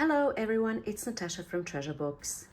Hello everyone, it's Natasha from Treasure Books.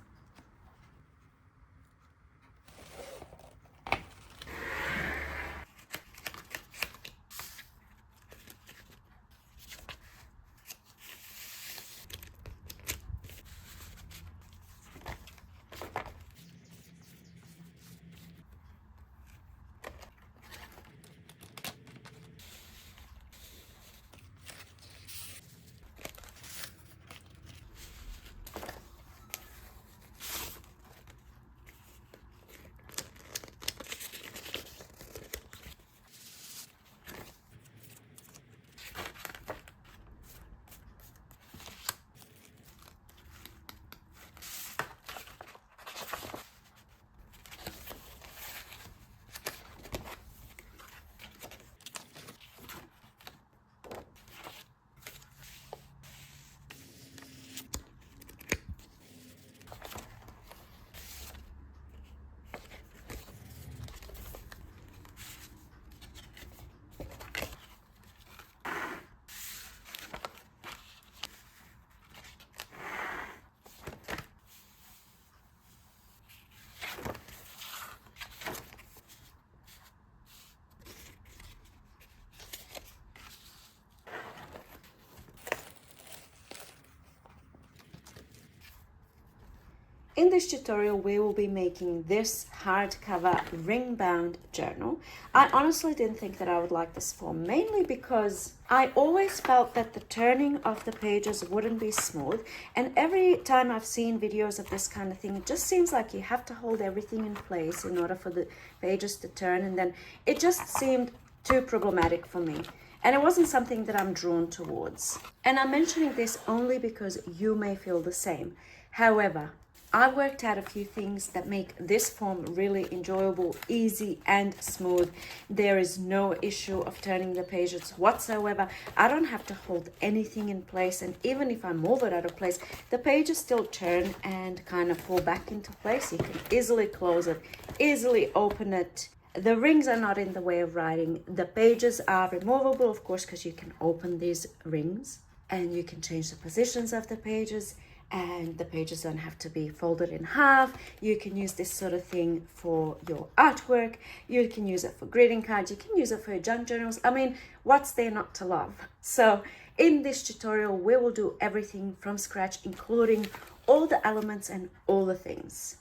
In this tutorial, we will be making this hardcover ring-bound journal. I honestly didn't think that I would like this form, mainly because I always felt that the turning of the pages wouldn't be smooth. And every time I've seen videos of this kind of thing, it just seems like you have to hold everything in place in order for the pages to turn. And then it just seemed too problematic for me. And it wasn't something that I'm drawn towards. And I'm mentioning this only because you may feel the same. However, I've worked out a few things that make this form really enjoyable, easy and smooth. There is no issue of turning the pages whatsoever. I don't have to hold anything in place, and even if I move it out of place, the pages still turn and kind of fall back into place. You can easily close it, easily open it. The rings are not in the way of writing. The pages are removable, of course, because you can open these rings and you can change the positions of the pages. And the pages don't have to be folded in half. You can use this sort of thing for your artwork. You can use it for greeting cards. You can use it for your junk journals. I mean, what's there not to love? So in this tutorial, we will do everything from scratch, including all the elements and all the things.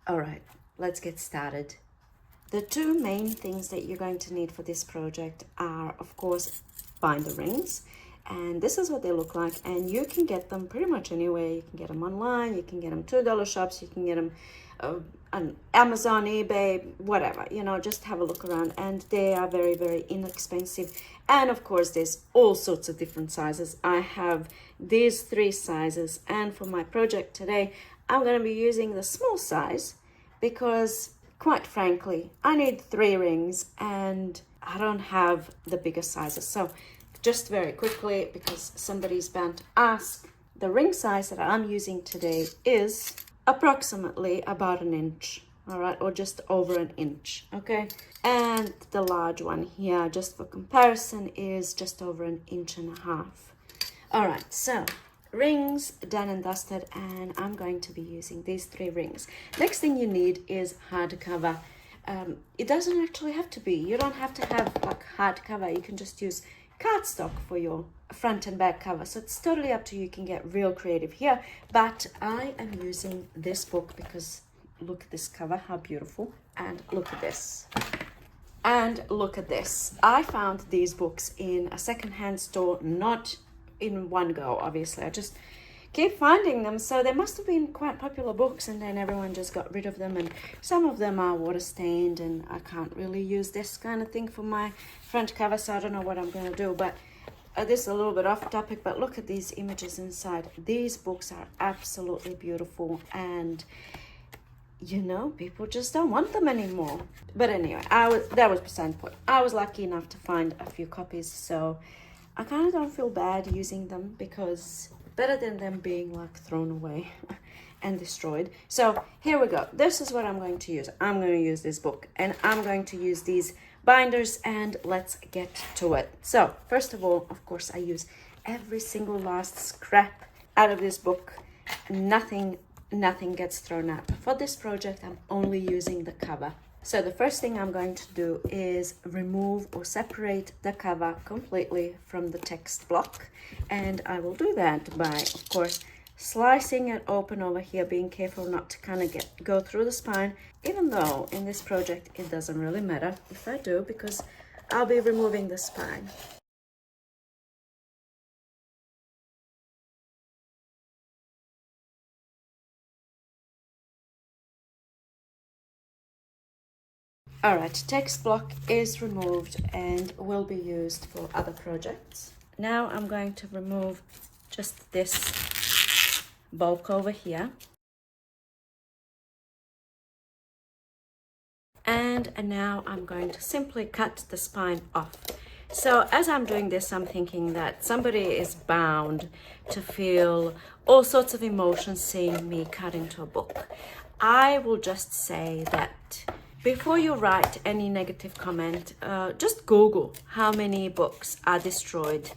All right, let's get started. The two main things that you're going to need for this project are, of course, binder rings. And this is what they look like, and you can get them pretty much anywhere. You can get them online, you can get them $2 shops, you can get them on Amazon, eBay, whatever, you know, just have a look around. And they are very, very inexpensive. And of course, there's all sorts of different sizes. I have these 3 sizes, and for my project today, I'm going to be using the small size because, quite frankly, I need 3 rings and I don't have the bigger sizes. So just very quickly, because somebody's bound to ask, the ring size that I'm using today is approximately about 1 inch, all right, or just over 1 inch, okay? And the large one here, just for comparison, is just over 1.5 inches. All right, so rings done and dusted, and I'm going to be using these 3 rings. Next thing you need is hardcover. It doesn't actually have to be. You don't have to have like hardcover. You can just use cardstock for your front and back cover, so it's totally up to you. You can get real creative here, but I am using this book because look at this cover, how beautiful, and look at this, and look at this. I found these books in a secondhand store, not in one go, obviously. I just keep finding them, so they must have been quite popular books, and then everyone just got rid of them, and some of them are water stained, and I can't really use this kind of thing for my front cover, so I don't know what I'm going to do. But this is a little bit off topic, but look at these images inside. These books are absolutely beautiful, and you know, people just don't want them anymore. But anyway, that was beside the point. I was lucky enough to find a few copies, so I kind of don't feel bad using them, because better than them being like thrown away and destroyed. So here we go. This is what I'm going to use. I'm going to use this book, and I'm going to use these binders, and let's get to it. So first of all, of course, I use every single last scrap out of this book, nothing gets thrown out. For this project, I'm only using the cover. So the first thing I'm going to do is remove or separate the cover completely from the text block. And I will do that by, of course, slicing it open over here, being careful not to kind of go through the spine, even though in this project it doesn't really matter if I do, because I'll be removing the spine. Alright, text block is removed and will be used for other projects. Now I'm going to remove just this bulk over here. And now I'm going to simply cut the spine off. So as I'm doing this, I'm thinking that somebody is bound to feel all sorts of emotions seeing me cut into a book. I will just say that before you write any negative comment, just Google how many books are destroyed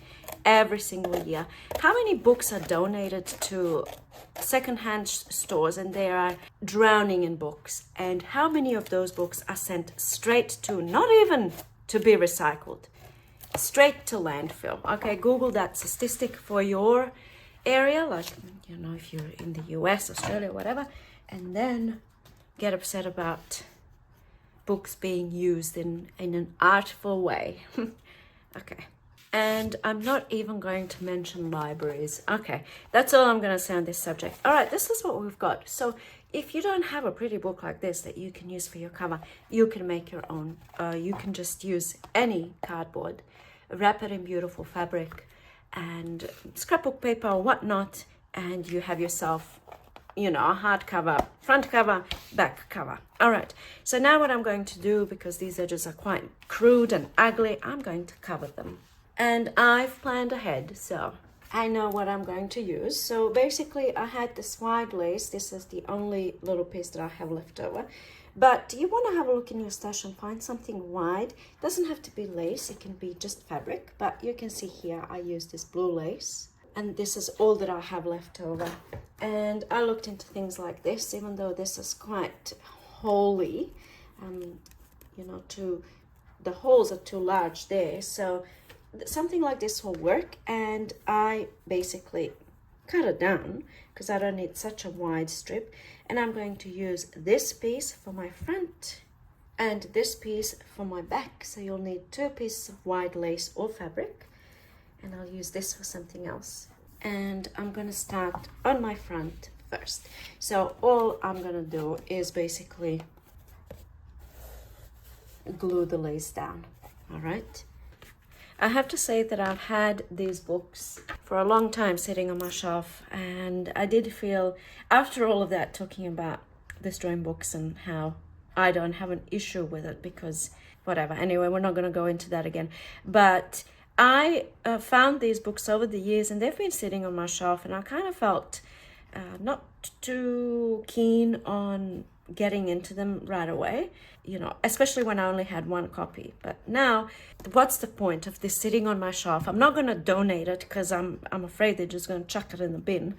every single year. How many books are donated to secondhand stores and they are drowning in books, and how many of those books are sent straight to, not even to be recycled, straight to landfill. Okay, Google that statistic for your area, like, you know, if you're in the US, Australia, whatever, and then get upset about books being used in an artful way. Okay. And I'm not even going to mention libraries. Okay, that's all I'm going to say on this subject. All right, this is what we've got. So if you don't have a pretty book like this that you can use for your cover, you can make your own. You can just use any cardboard, wrap it in beautiful fabric and scrapbook paper or whatnot, and you have yourself, you know, a hardcover, front cover, back cover. All right, so now what I'm going to do, because these edges are quite crude and ugly, I'm going to cover them. And I've planned ahead, so I know what I'm going to use. So basically I had this wide lace. This is the only little piece that I have left over. But you want to have a look in your stash and find something wide. It doesn't have to be lace, it can be just fabric. But you can see here I used this blue lace. And this is all that I have left over. And I looked into things like this, even though this is quite holy. You know, the holes are too large there. So something like this will work, and I basically cut it down because I don't need such a wide strip, and I'm going to use this piece for my front and this piece for my back. So you'll need 2 pieces of wide lace or fabric, and I'll use this for something else. And I'm going to start on my front first. So all I'm going to do is basically glue the lace down. All right. I have to say that I've had these books for a long time sitting on my shelf, and I did feel, after all of that, talking about destroying books and how I don't have an issue with it because whatever. Anyway, we're not going to go into that again. But I found these books over the years, and they've been sitting on my shelf, and I kind of felt not too keen on getting into them right away, you know, especially when I only had 1 copy. But now, what's the point of this sitting on my shelf? I'm not going to donate it because I'm afraid they're just going to chuck it in the bin.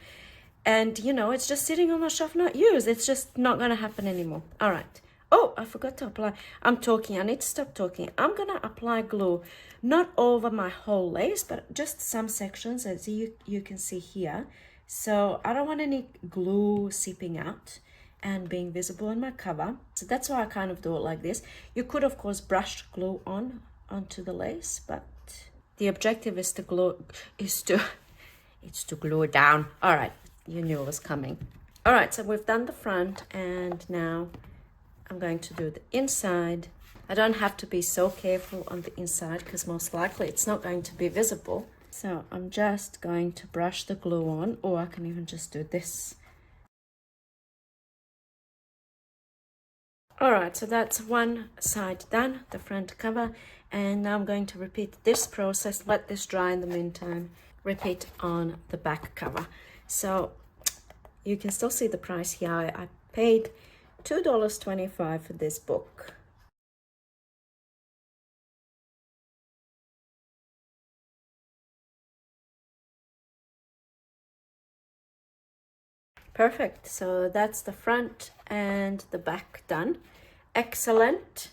And, you know, it's just sitting on my shelf, not used. It's just not going to happen anymore. All right. Oh, I forgot to apply. I'm talking. I need to stop talking. I'm going to apply glue, not over my whole lace, but just some sections, as you can see here. So I don't want any glue seeping out and being visible in my cover. So that's why I kind of do it like this. You could, of course, brush glue onto the lace, but the objective is to glue, it's to glue it down. All right, you knew it was coming. All right, so we've done the front, and now I'm going to do the inside. I don't have to be so careful on the inside because most likely it's not going to be visible. So I'm just going to brush the glue on, or I can even just do this. All right, so that's one side done, the front cover, and now I'm going to repeat this process, let this dry in the meantime, repeat on the back cover. So you can still see the price here. I paid $2.25 for this book. Perfect. So that's the front and the back done. Excellent.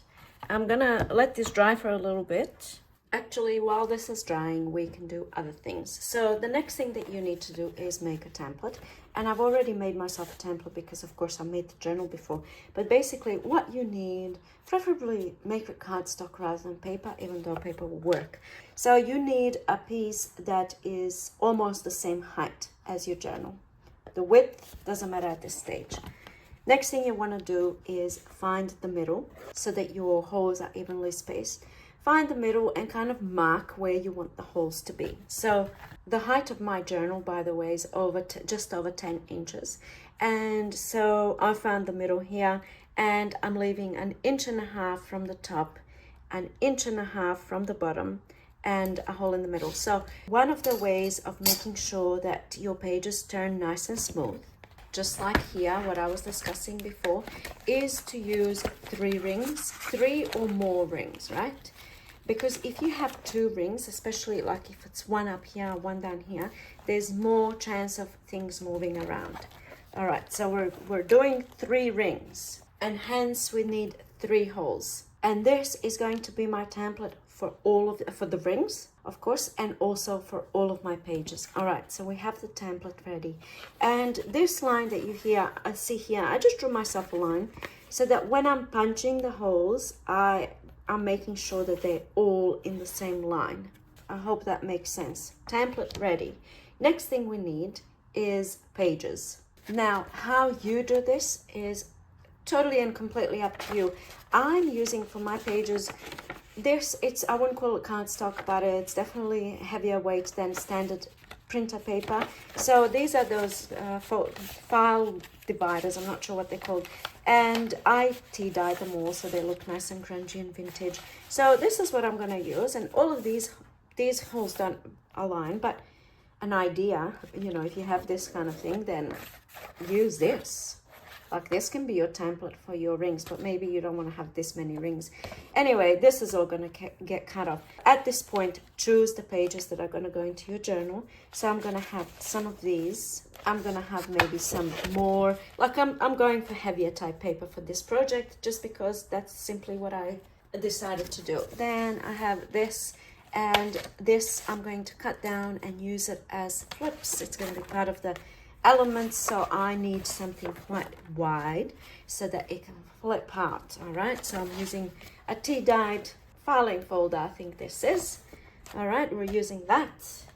I'm gonna let this dry for a little bit. Actually, while this is drying, we can do other things. So the next thing that you need to do is make a template. And I've already made myself a template because, of course, I made the journal before. But basically, what you need, preferably make it cardstock rather than paper, even though paper will work. So you need a piece that is almost the same height as your journal. The width doesn't matter at this stage. Next thing you want to do is find the middle so that your holes are evenly spaced. Find the middle and kind of mark where you want the holes to be. So the height of my journal, by the way, is just over 10 inches. And so I found the middle here, and I'm leaving 1.5 inches from the top, 1.5 inches from the bottom, and a hole in the middle. So one of the ways of making sure that your pages turn nice and smooth, just like here, what I was discussing before, is to use 3 rings, 3 or more rings, right? Because if you have 2 rings, especially like if it's one up here, one down here, there's more chance of things moving around. All right, so we're doing 3 rings, and hence we need 3 holes. And this is going to be my template for for the rings, of course, and also for all of my pages. All right, so we have the template ready. And this line that you see here, I just drew myself a line so that when I'm punching the holes, I'm making sure that they're all in the same line. I hope that makes sense. Template ready. Next thing we need is pages. Now, how you do this is totally and completely up to you. I'm using for my pages, I wouldn't call it cardstock, but it's definitely heavier weight than standard printer paper. So these are those file dividers, I'm not sure what they're called, and I tea-dyed them all so they look nice and grungy and vintage. So this is what I'm going to use, and all of these holes don't align, but an idea, you know, if you have this kind of thing, then use this. Like this can be your template for your rings, but maybe you don't want to have this many rings. Anyway, this is all going to get cut off. At this point, choose the pages that are going to go into your journal. So I'm going to have some of these. I'm going to have maybe some more. Like I'm going for heavier type paper for this project, just because that's simply what I decided to do. Then I have this, and this I'm going to cut down and use it as flips. It's going to be part of the elements, so I need something quite wide so that it can flip out. All right, so I'm using a tea-dyed filing folder, I think this is. All right, we're using that.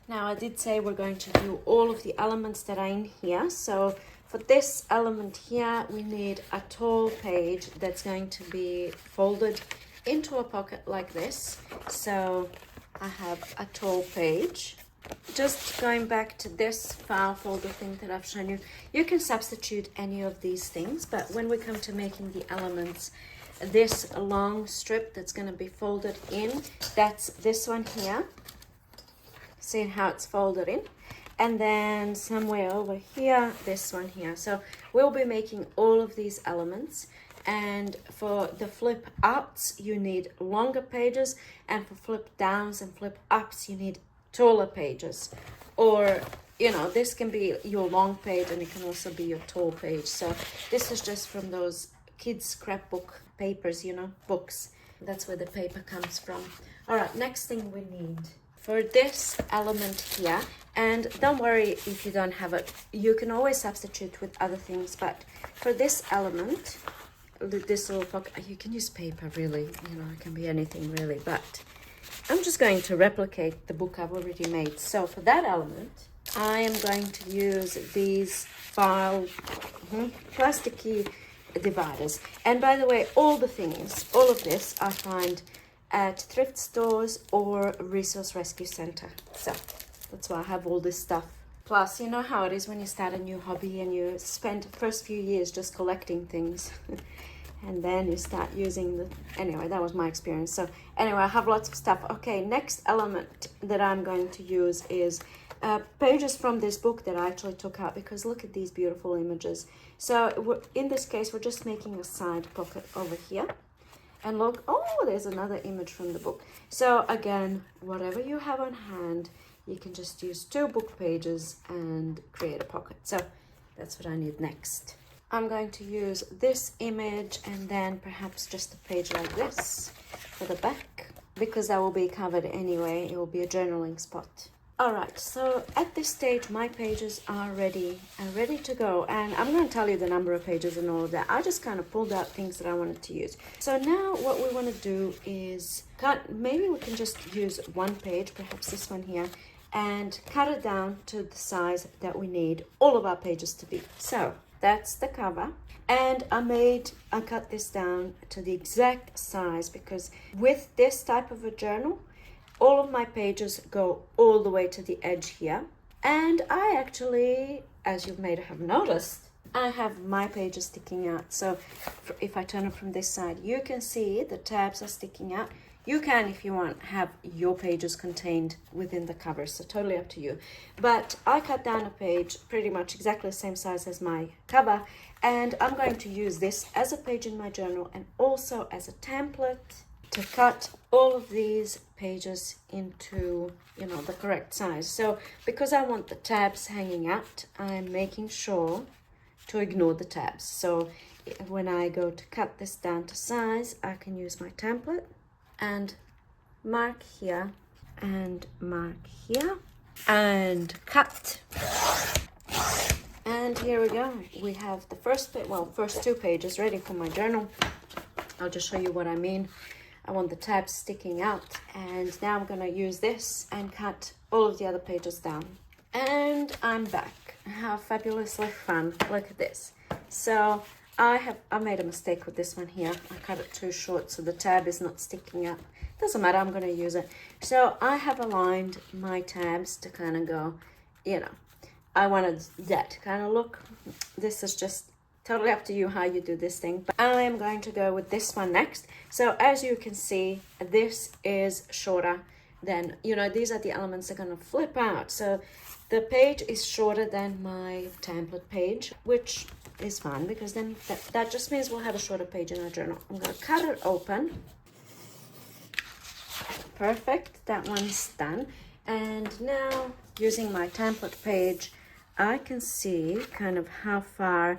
Now, I did say we're going to do all of the elements that are in here. So for this element here, we need a tall page that's going to be folded into a pocket like this. So I have a tall page. Just going back to this file folder thing that I've shown you, you can substitute any of these things, but when we come to making the elements, this long strip that's going to be folded in, that's this one here. See how it's folded in? And then somewhere over here, this one here. So we'll be making all of these elements. And for the flip outs, you need longer pages, and for flip downs and flip ups, you need taller pages. Or, you know, this can be your long page and it can also be your tall page. So this is just from those kids scrapbook papers, you know, books. That's where the paper comes from. All right, next thing we need for this element here, and don't worry if you don't have it, you can always substitute with other things, but for this element, this little pocket, you can use paper really, you know, it can be anything really, but I'm just going to replicate the book I've already made. So for that element, I am going to use these file plasticky dividers. And by the way, all the things, all of this I find at thrift stores or resource rescue center. So that's why I have all this stuff. Plus, you know how it is when you start a new hobby and you spend the first few years just collecting things. And then you start using the, anyway, that was my experience. So anyway, I have lots of stuff. Okay, next element that I'm going to use is pages from this book that I actually took out, because look at these beautiful images. So in this case, we're just making a side pocket over here. And look, oh, there's another image from the book. So again, whatever you have on hand, you can just use 2 book pages and create a pocket. So That's what I need next. I'm going to use this image and then perhaps just a page like this for the back, because that will be covered anyway. It will be a journaling spot. Alright, so at this stage my pages are ready to go, and I'm going to tell you the number of pages and all of that. I just kind of pulled out things that I wanted to use. So now what we want to do is cut, maybe we can just use one page, perhaps this one here, and cut it down to the size that we need all of our pages to be. So that's the cover, and I cut this down to the exact size, because with this type of a journal, all of my pages go all the way to the edge here. And I actually, as you may have noticed, I have my pages sticking out. So if I turn it from this side, you can see the tabs are sticking out. You can, if you want, have your pages contained within the cover, so totally up to you. But I cut down a page pretty much exactly the same size as my cover, and I'm going to use this as a page in my journal and also as a template to cut all of these pages into, you know, the correct size. So because I want the tabs hanging out, I'm making sure to ignore the tabs. So when I go to cut this down to size, I can use my template and mark here and mark here and cut. And here we go. We have the first two pages ready for my journal. I'll just show you what I mean. I want the tabs sticking out, and now I'm gonna use this and cut all of the other pages down. And I'm back. How fabulously fun. Look at this. So I made a mistake with this one here. I cut it too short so the tab is not sticking up. Doesn't matter, I'm gonna use it. So I have aligned my tabs to kind of go, you know, I wanted that kind of look. This is just totally up to you how you do this thing, but I am going to go with this one next. So as you can see, this is shorter than, you know, these are the elements that are going to flip out. So the page is shorter than my template page, which is fine, because then that just means we'll have a shorter page in our journal. I'm going to cut it open. Perfect, that one's done. And now using my template page, I can see kind of how far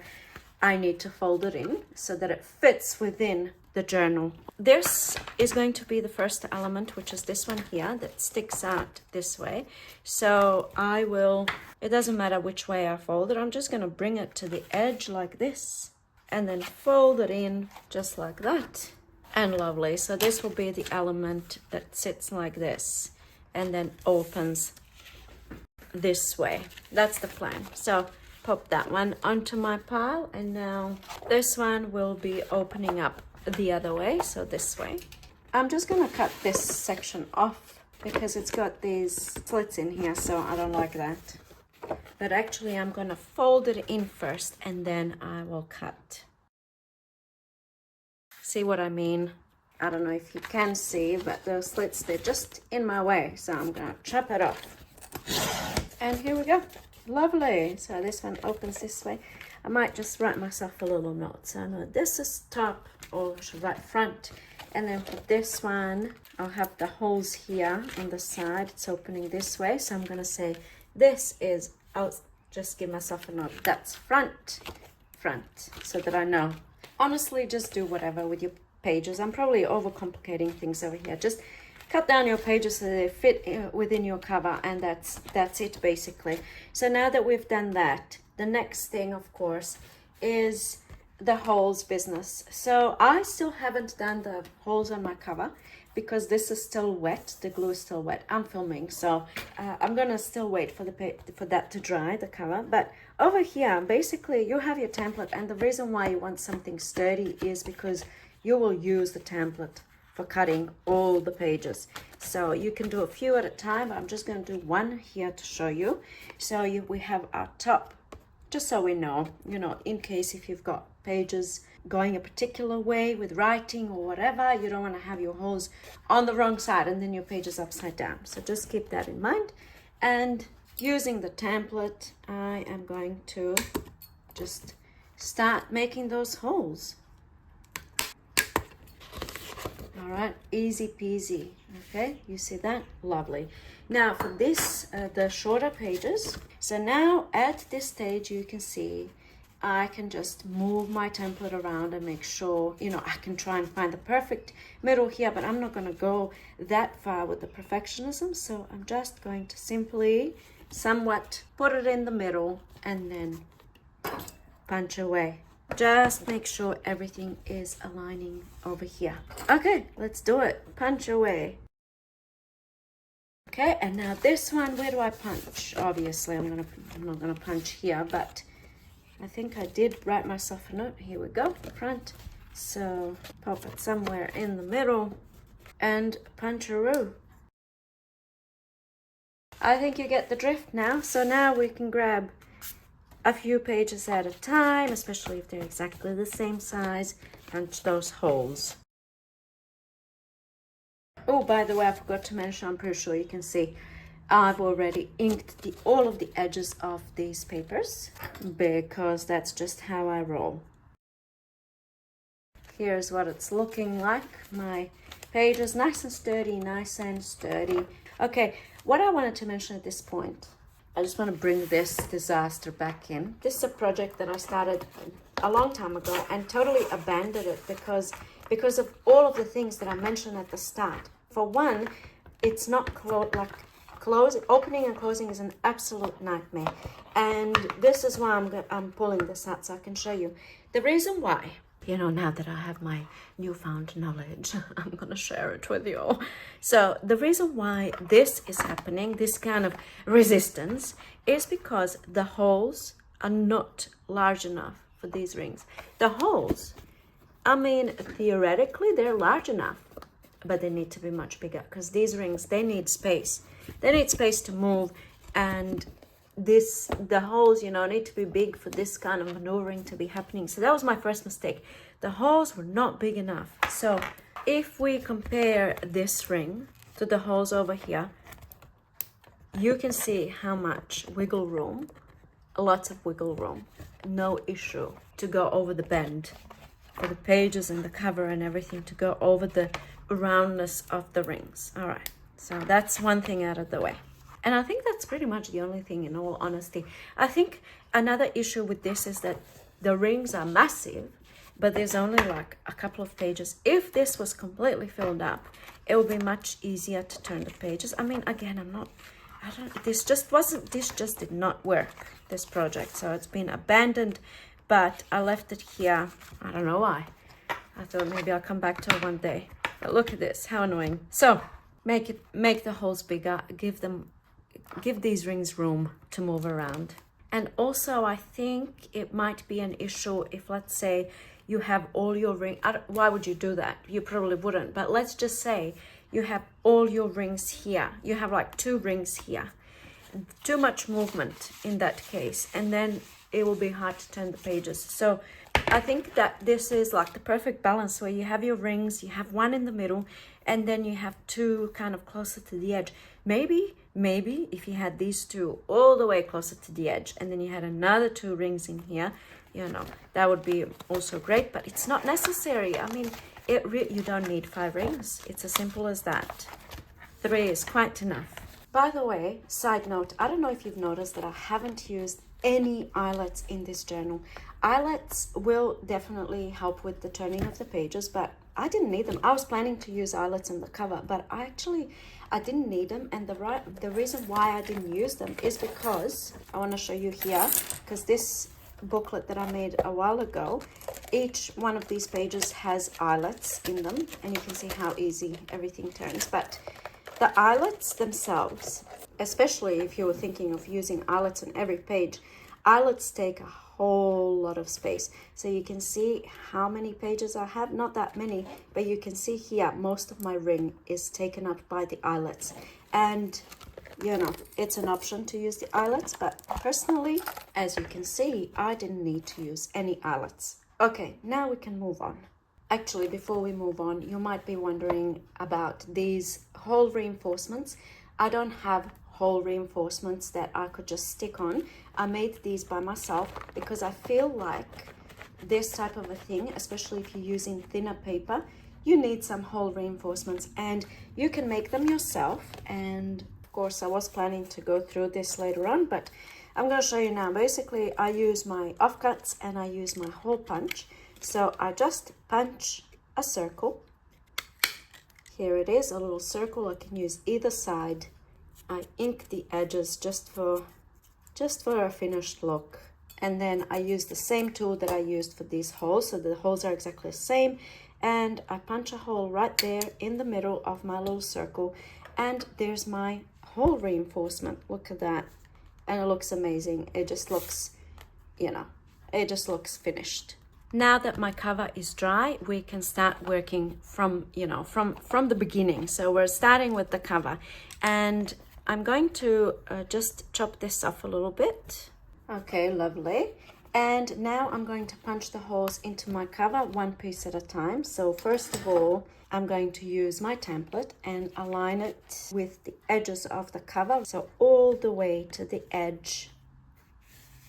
I need to fold it in so that it fits within the journal. This is going to be the first element, which is this one here that sticks out this way. So I will, it doesn't matter which way I fold it, I'm just going to bring it to the edge like this and then fold it in just like that. And lovely. So this will be the element that sits like this and then opens this way. That's the plan. So pop that one onto my pile, and now this one will be opening up the other way, so this way. I'm just gonna cut this section off because it's got these slits in here, so I don't like that. But actually I'm gonna fold it in first and then I will cut. See what I mean? I don't know if you can see, but those slits, they're just in my way, so I'm gonna chop it off. And here we go. Lovely. So this one opens this way. I might just write myself a little note. So I know this is top, or I should write front. And then for this one, I'll have the holes here on the side. It's opening this way. So I'm going to say this is, I'll just give myself a note. That's front, so that I know. Honestly, just do whatever with your pages. I'm probably overcomplicating things over here. Just cut down your pages so they fit within your cover, and that's it basically. So now that we've done that, the next thing of course is the holes business. So I still haven't done the holes on my cover because this is still wet, the glue is still wet. I'm filming, so I'm gonna still wait for that to dry, the cover. But over here basically you have your template, and the reason why you want something sturdy is because you will use the template for cutting all the pages. So you can do a few at a time. I'm just going to do one here to show you. So we have our top, just so we know, you know, in case if you've got pages going a particular way with writing or whatever, you don't want to have your holes on the wrong side and then your page is upside down. So just keep that in mind. And using the template, I am going to just start making those holes. All right, easy peasy. Okay, you see that? Lovely. Now for this, the shorter pages, So now at this stage, you can see I can just move my template around and make sure, you know, I can try and find the perfect middle here, but I'm not going to go that far with the perfectionism. So I'm just going to simply somewhat put it in the middle and then punch away. Just make sure everything is aligning over here. Okay, let's do it. Punch away. Okay, and now this one, where do I punch? Obviously, I'm not gonna punch here, but I think I did write myself a note. Here we go, front. So pop it somewhere in the middle and punch-a-roo. I think you get the drift now. So now we can grab a few pages at a time, especially if they're exactly the same size. Punch those holes. Oh, by the way, I forgot to mention, I'm pretty sure you can see I've already inked all of the edges of these papers because that's just how I roll. Here's what it's looking like. My page is nice and sturdy, nice and sturdy. Okay, what I wanted to mention at this point, I just want to bring this disaster back in. This is a project that I started a long time ago and totally abandoned it because of all of the things that I mentioned at the start. For one, it's not opening and closing is an absolute nightmare. And this is why I'm pulling this out so I can show you. The reason why, you know, now that I have my newfound knowledge, I'm going to share it with you all. So the reason why this is happening, this kind of resistance, is because the holes are not large enough for these rings. The holes, I mean, theoretically, they're large enough, but they need to be much bigger because these rings, they need space. They need space to move, and the holes, you know, need to be big for this kind of maneuvering to be happening. So that was my first mistake. The holes were not big enough. So if we compare this ring to the holes over here, you can see how much wiggle room, lots of wiggle room, no issue to go over the bend for the pages and the cover and everything, to go over the roundness of the rings. All right, so that's one thing out of the way. And I think that's pretty much the only thing, in all honesty. I think another issue with this is that the rings are massive, but there's only like a couple of pages. If this was completely filled up, it would be much easier to turn the pages. I mean, again, this just did not work, this project. So it's been abandoned, but I left it here. I don't know why. I thought maybe I'll come back to it one day. But look at this, how annoying. So make the holes bigger, give these rings room to move around. And also, I think it might be an issue if, let's say, you have all your rings. Why would you do that? You probably wouldn't. But let's just say you have all your rings here. You have like 2 rings here. Too much movement in that case. And then it will be hard to turn the pages. So I think that this is like the perfect balance where you have your rings, you have one in the middle, and then you have 2 kind of closer to the edge. Maybe if you had these 2 all the way closer to the edge, and then you had another 2 rings in here, you know, that would be also great, but it's not necessary. I mean, you don't need 5 rings. It's as simple as that. 3 is quite enough. By the way, side note, I don't know if you've noticed that I haven't used any eyelets in this journal. Eyelets will definitely help with the turning of the pages, but I didn't need them. I was planning to use eyelets in the cover, but I didn't need them. And the reason why I didn't use them is because I want to show you here, because this booklet that I made a while ago, each one of these pages has eyelets in them, and you can see how easy everything turns. But the eyelets themselves, especially if you were thinking of using eyelets on every page, eyelets take a whole lot of space. So you can see how many pages I have, not that many, but you can see here most of my ring is taken up by the eyelets. And you know, it's an option to use the eyelets, but personally, as you can see, I didn't need to use any eyelets. Okay, now we can move on. Actually, before we move on, you might be wondering about these hole reinforcements. I don't have hole reinforcements that I could just stick on. I made these by myself because I feel like this type of a thing, especially if you're using thinner paper, you need some hole reinforcements, and you can make them yourself. And of course, I was planning to go through this later on, but I'm going to show you now. Basically, I use my offcuts and I use my hole punch. So I just punch a circle. Here it is, a little circle. I can use either side. I ink the edges just for a finished look. And then I use the same tool that I used for these holes, so the holes are exactly the same. And I punch a hole right there in the middle of my little circle, and there's my hole reinforcement. Look at that. And it looks amazing. It just looks, you know, it just looks finished. Now that my cover is dry, we can start working from, you know, from the beginning. So we're starting with the cover, and I'm going to just chop this off a little bit. Okay, lovely. And now I'm going to punch the holes into my cover one piece at a time. So first of all, I'm going to use my template and align it with the edges of the cover. So all the way to the edge.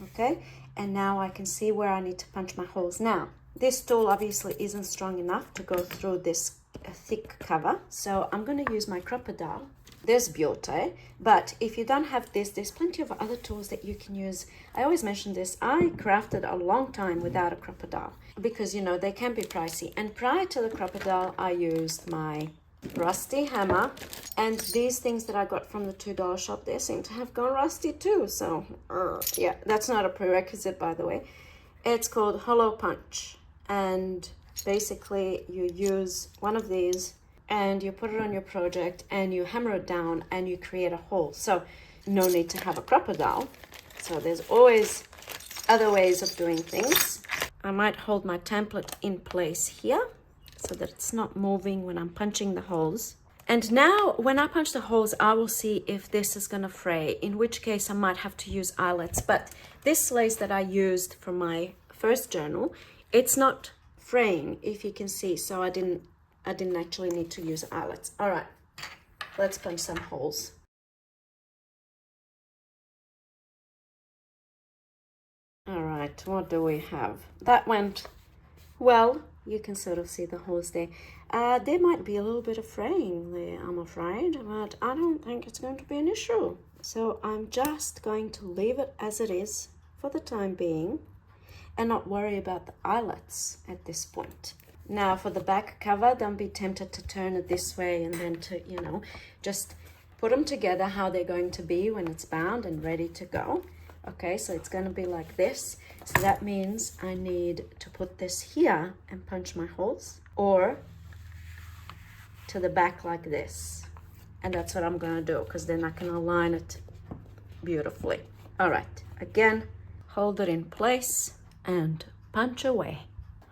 Okay, and now I can see where I need to punch my holes. Now, this tool obviously isn't strong enough to go through this thick cover. So I'm going to use my crocodile. There's beauty, but if you don't have this, there's plenty of other tools that you can use. I always mention this. I crafted a long time without a crocodile because, you know, they can be pricey. And prior to the crocodile, I used my rusty hammer, and these things that I got from the $2 shop, they seem to have gone rusty too. So yeah, that's not a prerequisite, by the way. It's called hollow punch, and basically you use one of these and you put it on your project and you hammer it down and you create a hole. So no need to have a crocodile. So there's always other ways of doing things. I might hold my template in place here so that it's not moving when I'm punching the holes. And now when I punch the holes, I will see if this is gonna fray, in which case I might have to use eyelets. But this lace that I used for my first journal, it's not fraying, if you can see, so I didn't actually need to use eyelets. All right, let's punch some holes. All right, what do we have? That went well. You can sort of see the holes there. There might be a little bit of fraying there, I'm afraid, but I don't think it's going to be an issue. So I'm just going to leave it as it is for the time being and not worry about the eyelets at this point. Now for the back cover, don't be tempted to turn it this way and then to, you know, just put them together how they're going to be when it's bound and ready to go. Okay, so it's going to be like this. So that means I need to put this here and punch my holes, or to the back like this. And that's what I'm going to do, because then I can align it beautifully. All right, again, hold it in place and punch away.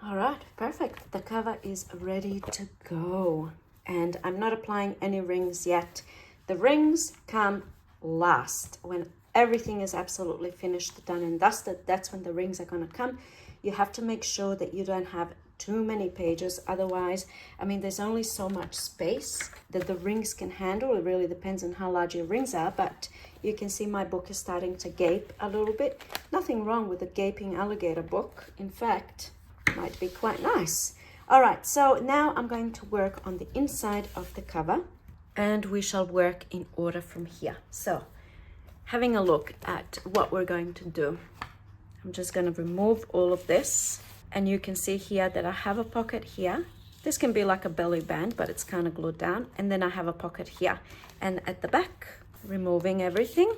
All right, perfect. The cover is ready to go. And I'm not applying any rings yet. The rings come last. When everything is absolutely finished, done and dusted, that's when the rings are gonna come. You have to make sure that you don't have too many pages. Otherwise, I mean, there's only so much space that the rings can handle. It really depends on how large your rings are, but you can see my book is starting to gape a little bit. Nothing wrong with a gaping alligator book. In fact, might be quite nice. All right, so now I'm going to work on the inside of the cover, and we shall work in order from here. So having a look at what we're going to do, I'm just going to remove all of this, and you can see here that I have a pocket here. This can be like a belly band, but it's kind of glued down, and then I have a pocket here, and at the back, removing everything,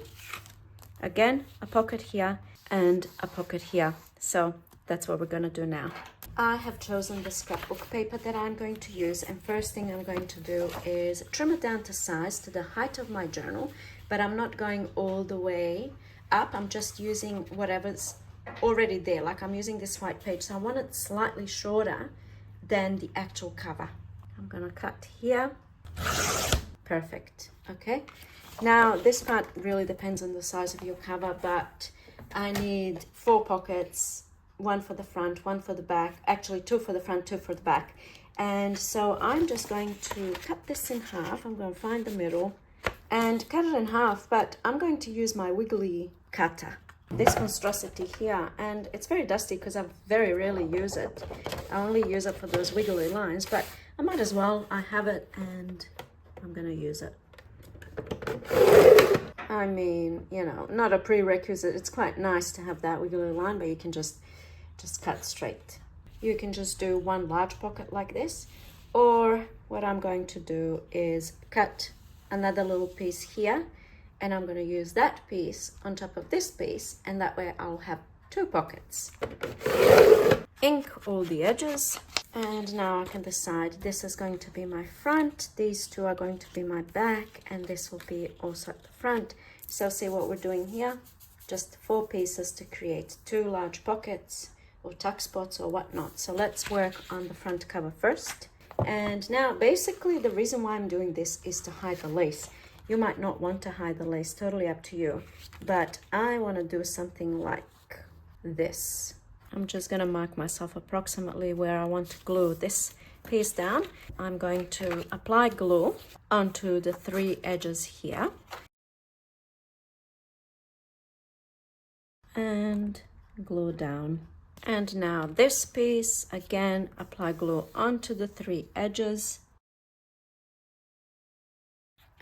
again a pocket here and a pocket here. So that's what we're going to do now. I have chosen the scrapbook paper that I'm going to use, and first thing I'm going to do is trim it down to size, to the height of my journal, but I'm not going all the way up. I'm just using whatever's already there. Like I'm using this white page, so I want it slightly shorter than the actual cover. I'm gonna cut here. Perfect. Okay, now this part really depends on the size of your cover, but I need 4 pockets, one for the front, one for the back, actually 2 for the front, 2 for the back. And so I'm just going to cut this in half. I'm going to find the middle and cut it in half, but I'm going to use my wiggly cutter, this monstrosity here, and it's very dusty because I very rarely use it. I only use it for those wiggly lines, but I might as well. I have it and I'm going to use it. I mean, you know, not a prerequisite. It's quite nice to have that wiggly line, but you can just cut straight. You can just do one large pocket like this, or what I'm going to do is cut another little piece here, and I'm going to use that piece on top of this piece, and that way I'll have 2 pockets. Ink all the edges, and now I can decide this is going to be my front, these 2 are going to be my back, and this will be also at the front. So see what we're doing here, just 4 pieces to create 2 large pockets or tuck spots or whatnot. So let's work on the front cover first. And now basically the reason why I'm doing this is to hide the lace. You might not want to hide the lace, totally up to you, but I want to do something like this. I'm just going to mark myself approximately where I want to glue this piece down. I'm going to apply glue onto the 3 edges here. And glue down. And now this piece, again, apply glue onto the 3 edges.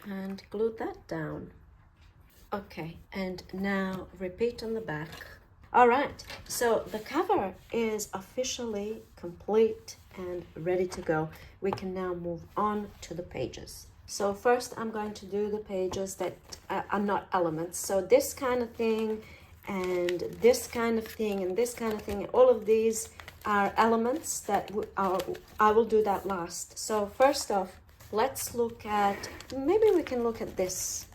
And glue that down. Okay, and now repeat on the back. All right, so the cover is officially complete and ready to go. We can now move on to the pages. So first I'm going to do the pages that are not elements. So this kind of thing and this kind of thing and this kind of thing, all of these are elements that I will do that last. So first off, let's look at, maybe we can look at this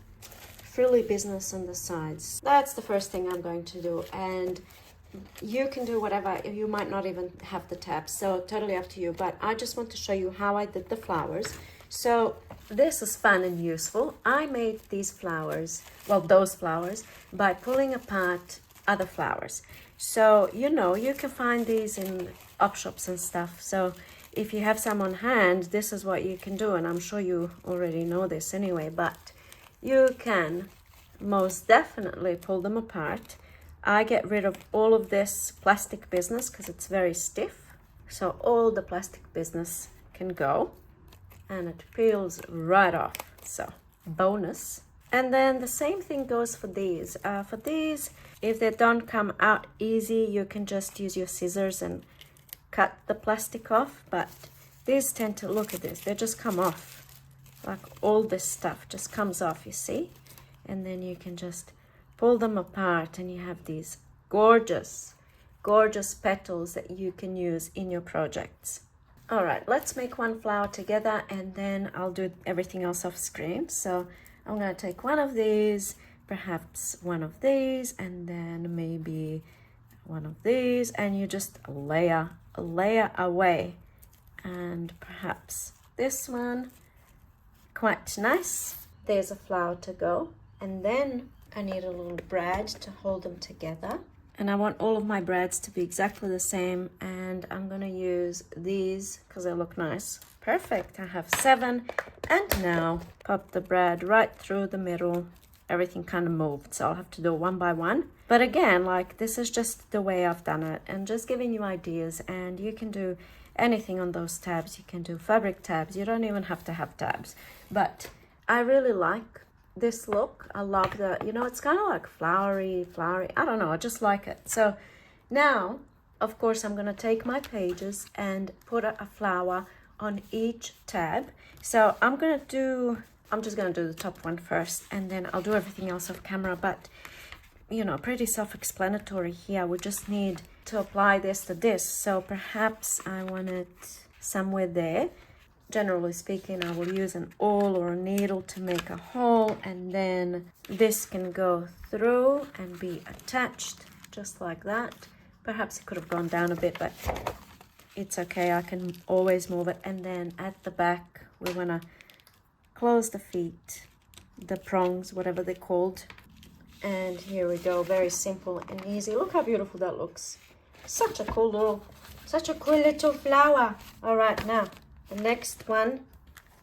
frilly business on the sides. That's the first thing I'm going to do, and you can do whatever. You might not even have the tabs, so totally up to you, but I just want to show you how I did the flowers. So this is fun and useful. I made these flowers, well, those flowers, by pulling apart other flowers. So, you know, you can find these in op shops and stuff. So if you have some on hand, this is what you can do. And I'm sure you already know this anyway, but you can most definitely pull them apart. I get rid of all of this plastic business because it's very stiff. So all the plastic business can go. And it peels right off, so bonus. And then the same thing goes for these. For these, if they don't come out easy, you can just use your scissors and cut the plastic off. But these tend to, look at this, they just come off. Like all this stuff just comes off, you see? And then you can just pull them apart and you have these gorgeous, gorgeous petals that you can use in your projects. All right, let's make one flower together and then I'll do everything else off screen. So I'm going to take one of these, perhaps one of these, and then maybe one of these, and you just layer away. And perhaps this one, quite nice. There's a flower to go. And then I need a little brad to hold them together. And I want all of my brads to be exactly the same, and I'm going to use these because they look nice. Perfect, I have 7, and now pop the brad right through the middle. Everything kind of moved, so I'll have to do one by one. But again, like, this is just the way I've done it, and just giving you ideas, and you can do anything on those tabs. You can do fabric tabs, you don't even have to have tabs. But I really like this look. I love the, you know, it's kind of like flowery, I don't know, I just like it. So now, of course, I'm going to take my pages and put a flower on each tab. So I'm just going to do the top one first, and then I'll do everything else off camera. But, you know, pretty self-explanatory here. We just need to apply this to this. So perhaps I want it somewhere there. Generally speaking, I will use an awl or a needle to make a hole, and then this can go through and be attached just like that. Perhaps it could have gone down a bit, but it's okay. I can always move it. And then at the back, we want to close the feet, the prongs, whatever they're called. And here we go. Very simple and easy. Look how beautiful that looks. Such a cool little flower. All right, now the next one,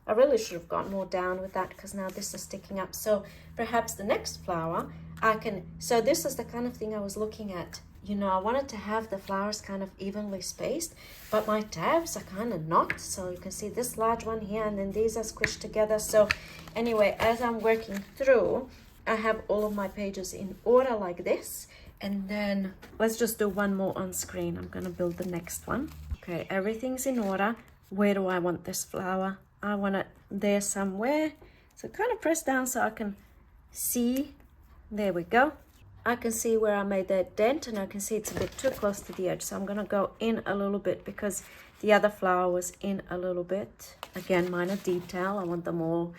I really should have gone more down with that because now this is sticking up. So perhaps the next flower I can, so this is the kind of thing I was looking at. You know, I wanted to have the flowers kind of evenly spaced, but my tabs are kind of not. So you can see this large one here, and then these are squished together. So anyway, as I'm working through, I have all of my pages in order like this. And then let's just do one more on screen. I'm gonna build the next one. Okay, everything's in order. Where do I want this flower? I want it there somewhere. So kind of press down so I can see. There we go. I can see where I made that dent, and I can see it's a bit too close to the edge. So I'm gonna go in a little bit because the other flower was in a little bit. Again, minor detail. I want them all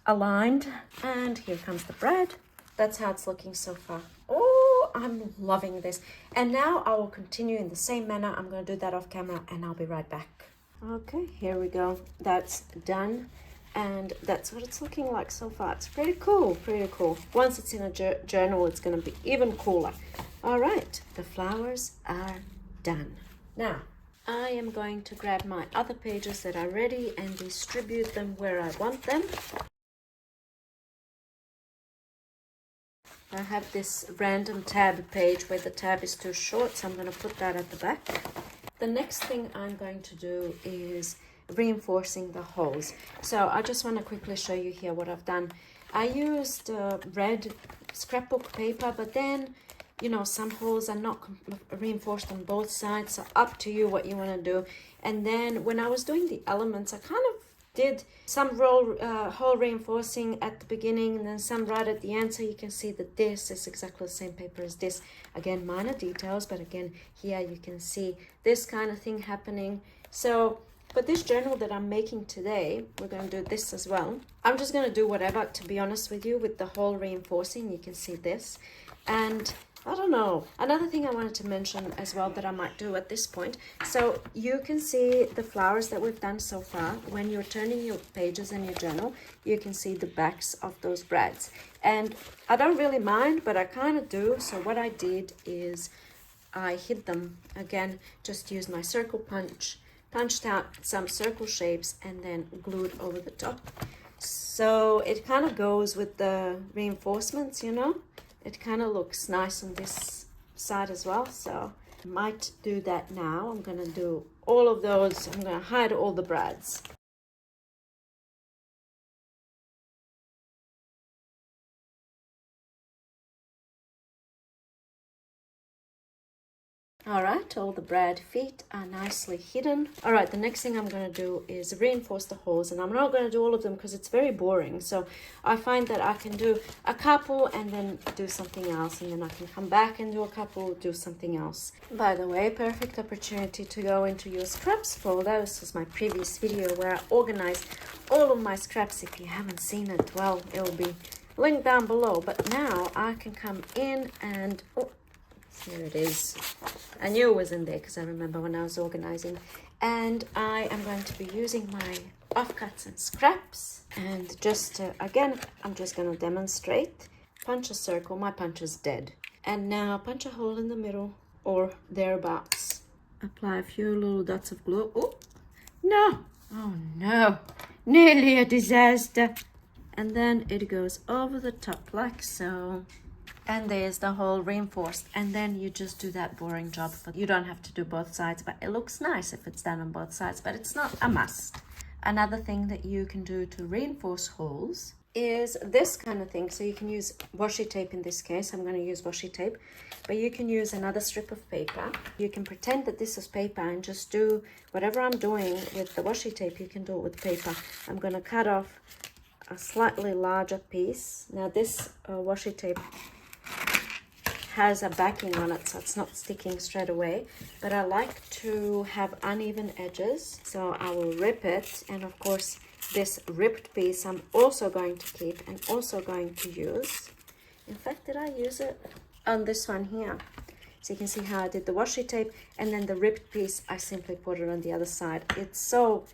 aligned. And here comes the bread. That's how it's looking so far. Oh, I'm loving this. And now I will continue in the same manner. I'm going to do that off camera and I'll be right back. Okay, here we go. That's done. And that's what it's looking like so far. It's pretty cool, pretty cool. Once it's in a journal, it's going to be even cooler. All right, the flowers are done. Now, I am going to grab my other pages that are ready and distribute them where I want them. I have this random tab page where the tab is too short, so I'm going to put that at the back. The next thing I'm going to do is reinforcing the holes. So I just want to quickly show you here what I've done. I used red scrapbook paper, but then, you know, some holes are not reinforced on both sides, so up to you what you want to do. And then when I was doing the elements, I kind of did some hole reinforcing at the beginning and then some right at the end, so you can see that this is exactly the same paper as this. Again, minor details, but again, here you can see this kind of thing happening. So for this journal that I'm making today, we're going to do this as well. I'm just going to do whatever, to be honest with you, with the hole reinforcing. You can see this. And I don't know, another thing I wanted to mention as well that I might do at this point. So you can see the flowers that we've done so far. When you're turning your pages in your journal, you can see the backs of those brads. And I don't really mind, but I kind of do. So what I did is I hid them. Again, just used my circle punch, punched out some circle shapes and then glued over the top. So it kind of goes with the reinforcements, you know. It kind of looks nice on this side as well, so I might do that now. I'm going to do all of those. I'm going to hide all the brads. All right, all the brad feet are nicely hidden. All right, the next thing I'm going to do is reinforce the holes, and I'm not going to do all of them because it's very boring. So I find that I can do a couple and then do something else, and then I can come back and do a couple, do something else. By the way, perfect opportunity to go into your scraps folder. This was my previous video where I organized all of my scraps. If you haven't seen it, well, it'll be linked down below. But now I can come in and... oh, here it is. I knew it was in there because I remember when I was organizing. And I am going to be using my offcuts and scraps. And just again, I'm just going to demonstrate. Punch a circle. My punch is dead. And now punch a hole in the middle or thereabouts. Apply a few little dots of glue. Oh, no. Oh, no. Nearly a disaster. And then it goes over the top like so. And there's the hole reinforced, and then you just do that boring job. But you don't have to do both sides, but it looks nice if it's done on both sides, but it's not a must. Another thing that you can do to reinforce holes is this kind of thing. So you can use washi tape in this case. I'm going to use washi tape, but you can use another strip of paper. You can pretend that this is paper and just do whatever I'm doing with the washi tape. You can do it with paper. I'm going to cut off a slightly larger piece. Now this washi tape has a backing on it, so it's not sticking straight away, but I like to have uneven edges, so I will rip it. And of course this ripped piece I'm also going to keep and also going to use. In fact, did I use it on this one here? So you can see how I did the washi tape, and then the ripped piece I simply put it on the other side. It's so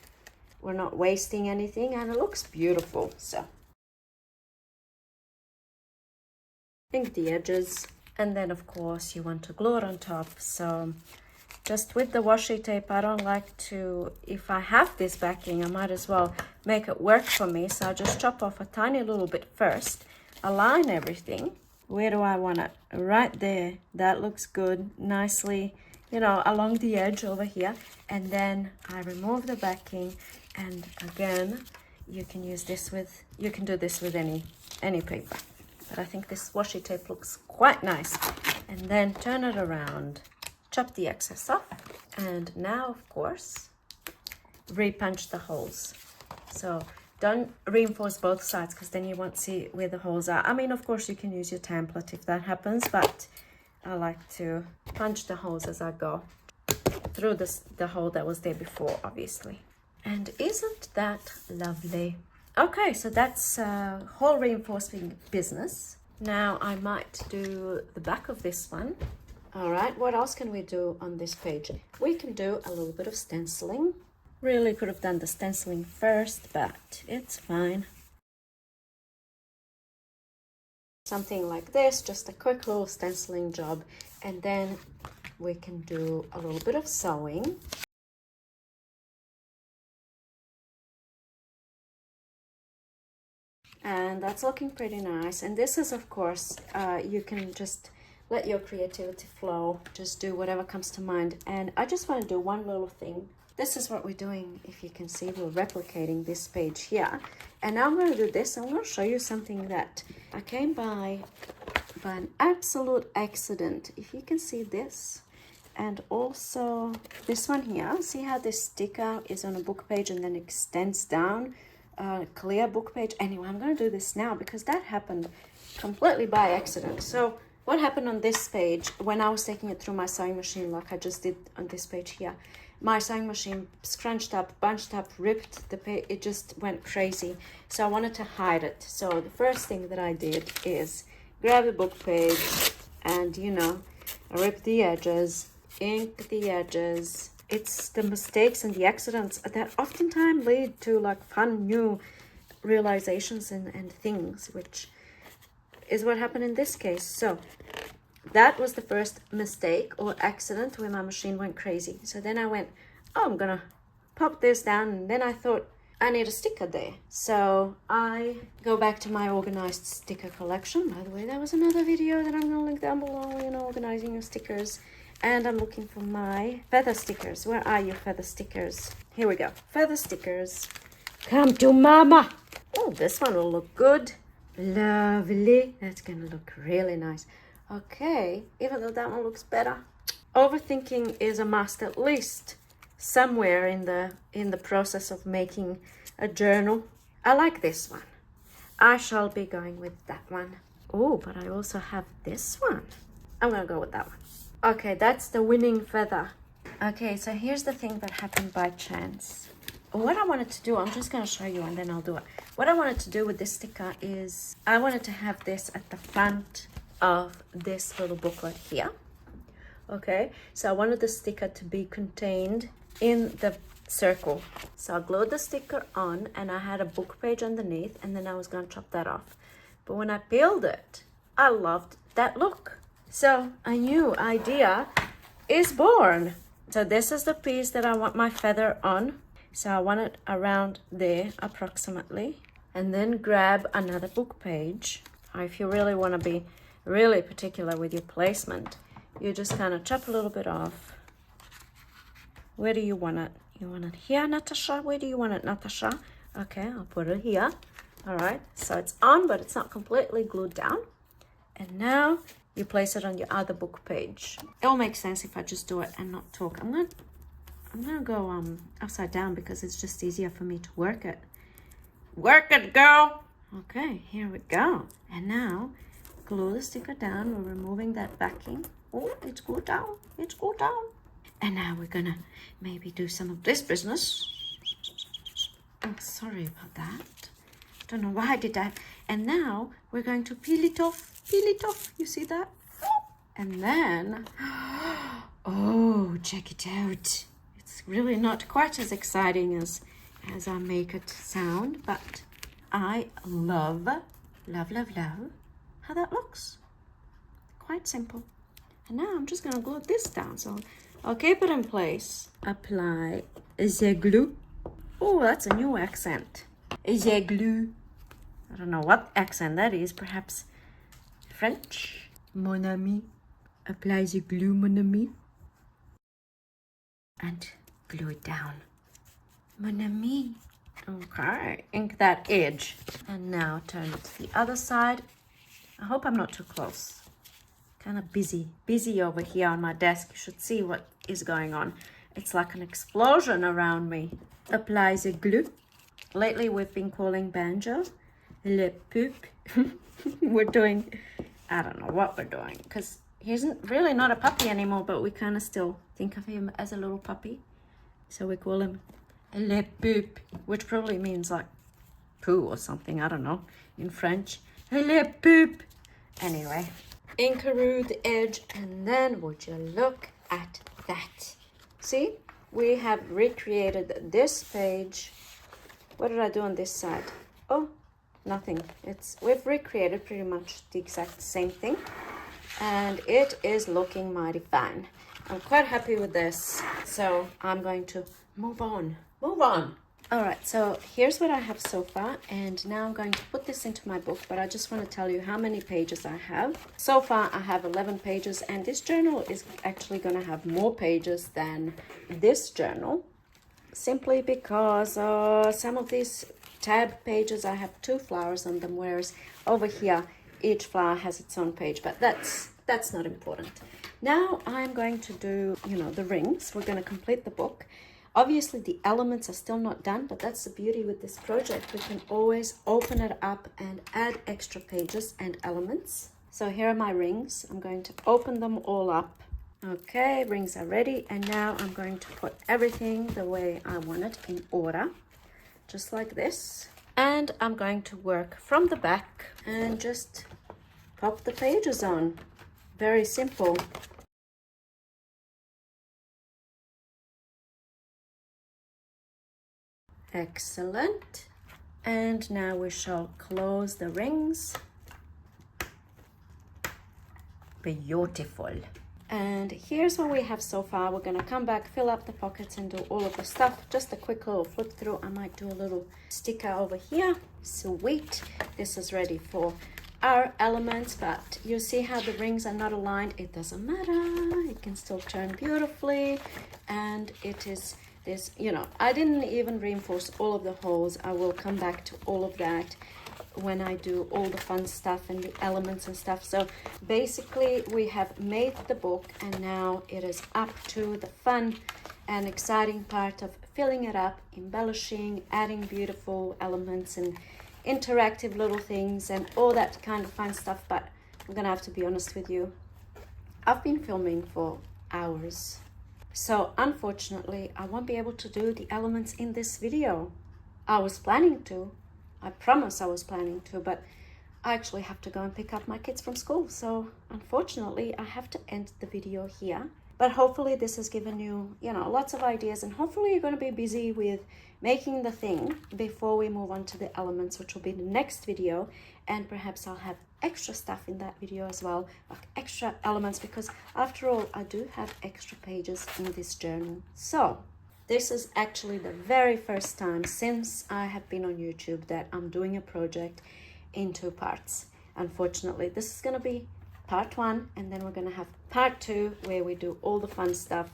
we're not wasting anything, and it looks beautiful. So I think the edges. And then of course you want to glue it on top. So just with the washi tape, I don't like to, if I have this backing, I might as well make it work for me. So I just chop off a tiny little bit first, align everything. Where do I want it? Right there. That looks good. Nicely, you know, along the edge over here. And then I remove the backing, and again, you can use this with, you can do this with any paper. but I think this washi tape looks quite nice. And then turn it around, chop the excess off, and now, of course, re-punch the holes. So don't reinforce both sides because then you won't see where the holes are. I mean, of course, you can use your template if that happens, but I like to punch the holes as I go through the hole that was there before, obviously. And isn't that lovely? Okay, so that's hole reinforcing business. Now I might do the back of this one. All right, what else can we do on this page? We can do a little bit of stenciling. Really could have done the stenciling first, but it's fine. Something like this, just a quick little stenciling job, and then we can do a little bit of sewing. And that's looking pretty nice. And this is, of course, you can just let your creativity flow, just do whatever comes to mind. And I just want to do one little thing. This is what we're doing. If you can see, we're replicating this page here. And now I'm going to do this. I'm going to show you something that I came by an absolute accident. If you can see this, and also this one here, see how this sticker is on a book page and then extends down a clear book page. Anyway, I'm going to do this now because that happened completely by accident. So what happened on this page, when I was taking it through my sewing machine like I just did on this page here, my sewing machine scrunched up, bunched up, ripped the page. It just went crazy. So I wanted to hide it. So the first thing that I did is grab a book page and, you know, rip the edges, ink the edges. It's the mistakes and the accidents that oftentimes lead to like fun new realizations and things, which is what happened in this case. So that was the first mistake or accident where my machine went crazy. So then I went, oh, I'm gonna pop this down, and then I thought I need a sticker there. So I go back to my organized sticker collection. By the way, that was another video that I'm gonna link down below, you know, organizing your stickers. And I'm looking for my feather stickers. Where are your feather stickers? Here we go. Feather stickers. Come to mama. Oh, this one will look good. Lovely. That's gonna look really nice. Okay, even though that one looks better. Overthinking is a must, at least somewhere in the process of making a journal. I like this one. I shall be going with that one. Oh, but I also have this one. I'm gonna go with that one. Okay, that's the winning feather. Okay, so here's the thing that happened by chance. What I wanted to do, I'm just going to show you and then I'll do it. What I wanted to do with this sticker is I wanted to have this at the front of this little booklet here. Okay, so I wanted the sticker to be contained in the circle. So I glued the sticker on and I had a book page underneath, and then I was going to chop that off. But when I peeled it, I loved that look. So a new idea is born. So this is the piece that I want my feather on. So I want it around there approximately. And then grab another book page. Or if you really want to be really particular with your placement, you just kind of chop a little bit off. Where do you want it? You want it here, Natasha? Where do you want it, Natasha? Okay, I'll put it here. All right, so it's on, but it's not completely glued down. And now you place it on your other book page. It will make sense if I just do it and not talk. I'm gonna go upside down because it's just easier for me to work it. Work it, girl. Okay, here we go. And now glue the sticker down. We're removing that backing. Oh, it's glued down. It's glued down. And now we're gonna maybe do some of this business. Oh, sorry about that. Don't know why I did that. And now we're going to peel it off. Peel it off. You see that? And then, oh, check it out. It's really not quite as exciting as I make it sound, but I love how that looks. Quite simple. And now I'm just gonna glue this down. So I'll keep it in place. Apply the glue. Oh, that's a new accent. The glue. I don't know what accent that is. Perhaps French. Mon ami. Apply the glue, mon ami. And glue it down. Mon ami. Okay. Ink that edge. And now turn it to the other side. I hope I'm not too close. Kind of busy over here on my desk. You should see what is going on. It's like an explosion around me. Apply the glue. Lately we've been calling Banjo le poop. We're doing, I don't know what we're doing, because he's really not a puppy anymore, but we kind of still think of him as a little puppy. So we call him le poop, which probably means like poo or something, I don't know, in French. Le poop. Anyway, inkaroo the edge, and then would you look at that. See, we have recreated this page. What did I do on this side? Oh, nothing. We've recreated pretty much the exact same thing, and it is looking mighty fine. I'm quite happy with this, so I'm going to move on. All right, so here's what I have so far, and now I'm going to put this into my book, but I just want to tell you how many pages I have. So far, I have 11 pages, and this journal is actually going to have more pages than this journal, simply because some of these tab pages, I have 2 flowers on them, whereas over here, each flower has its own page, but that's not important. Now I'm going to do, the rings. We're going to complete the book. Obviously, the elements are still not done, but that's the beauty with this project. We can always open it up and add extra pages and elements. So here are my rings. I'm going to open them all up. Okay, rings are ready. And now I'm going to put everything the way I want it in order, just like this. And I'm going to work from the back and just pop the pages on. Very simple. Excellent. And now we shall close the rings. Beautiful. And here's what we have so far. We're going to come back, fill up the pockets and do all of the stuff. Just a quick little flip through. I might do a little sticker over here. Sweet. This is ready for our elements, but you see how the rings are not aligned. It doesn't matter. It can still turn beautifully, and it is this, I didn't even reinforce all of the holes. I will come back to all of that when I do all the fun stuff and the elements and stuff. So basically we have made the book, and now it is up to the fun and exciting part of filling it up, embellishing, adding beautiful elements and interactive little things and all that kind of fun stuff. But I'm gonna have to be honest with you, I've been filming for hours, so unfortunately I won't be able to do the elements in this video. I was planning to, I promise I was planning to, but I actually have to go and pick up my kids from school, so unfortunately I have to end the video here. But hopefully this has given you, lots of ideas, and hopefully you're going to be busy with making the thing before we move on to the elements, which will be the next video. And perhaps I'll have extra stuff in that video as well, like extra elements, because after all, I do have extra pages in this journal. So this is actually the very first time since I have been on YouTube that I'm doing a project in 2 parts. Unfortunately, this is going to be part 1, and then we're going to have part 2 where we do all the fun stuff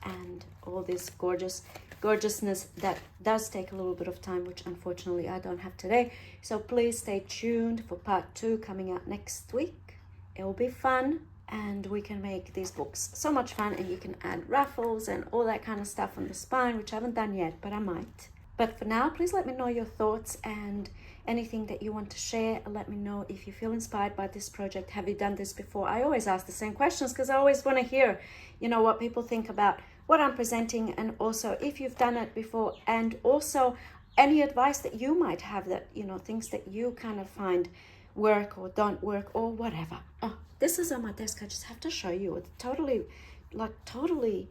and all this gorgeousness that does take a little bit of time, which unfortunately I don't have today. So please stay tuned for part 2 coming out next week. It will be fun, and we can make these books so much fun, and you can add raffles and all that kind of stuff on the spine, which I haven't done yet, but I might. But for now, please let me know your thoughts and anything that you want to share. Let me know if you feel inspired by this project. Have you done this before? I always ask the same questions because I always want to hear, what people think about what I'm presenting, and also if you've done it before, and also any advice that you might have, that, things that you kind of find work or don't work or whatever. Oh, this is on my desk. I just have to show you. It's totally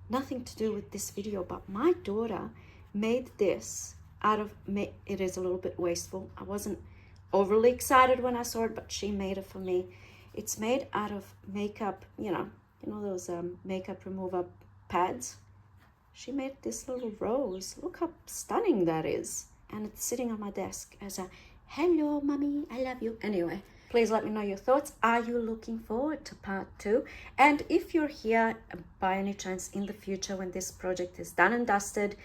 nothing to do with this video, but my daughter made this out of, it is a little bit wasteful. I wasn't overly excited when I saw it, but she made it for me. It's made out of makeup, those makeup remover pads. She made this little rose. Look how stunning that is. And it's sitting on my desk as a, hello, mommy, I love you. Anyway, please let me know your thoughts. Are you looking forward to part 2? And if you're here by any chance in the future when this project is done and dusted,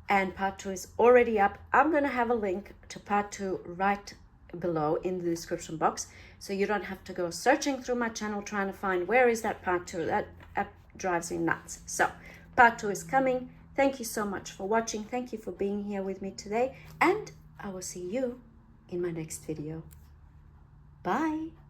and part 2 is already up, I'm gonna have a link to part 2 right below in the description box, so you don't have to go searching through my channel trying to find where is that part 2. That drives me nuts. So part 2 is coming. Thank you so much for watching. Thank you for being here with me today, and I will see you in my next video. Bye.